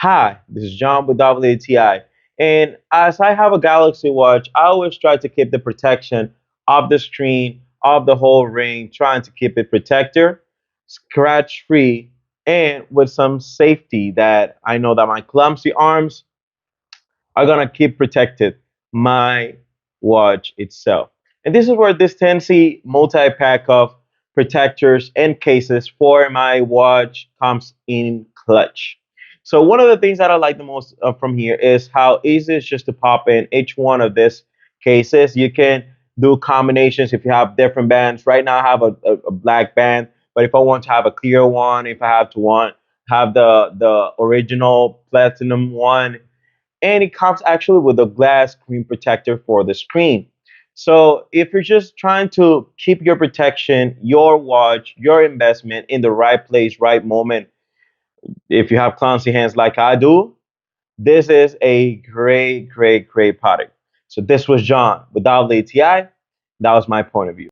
Hi, this is John with WATI. And as I have a Galaxy Watch, I always try to keep the protection of the screen, of the whole ring, trying to keep it protected, scratch free, and with some safety that I know that my clumsy arms are gonna keep protected my watch itself. And this is where this Tensea multi-pack of protectors and cases for my watch comes in clutch. So one of the things that I like the most from here is how easy it's just to pop in each one of these cases. You can do combinations if you have different bands. Right now I have a black band, but if I want to have a clear one, if I have to want have the original platinum one, and it comes actually with a glass screen protector for the screen. So if you're just trying to keep your protection, your watch, your investment in the right place, right moment, if you have clumsy hands like I do, this is a great, great, great product. So this was John with ATI. That was my point of view.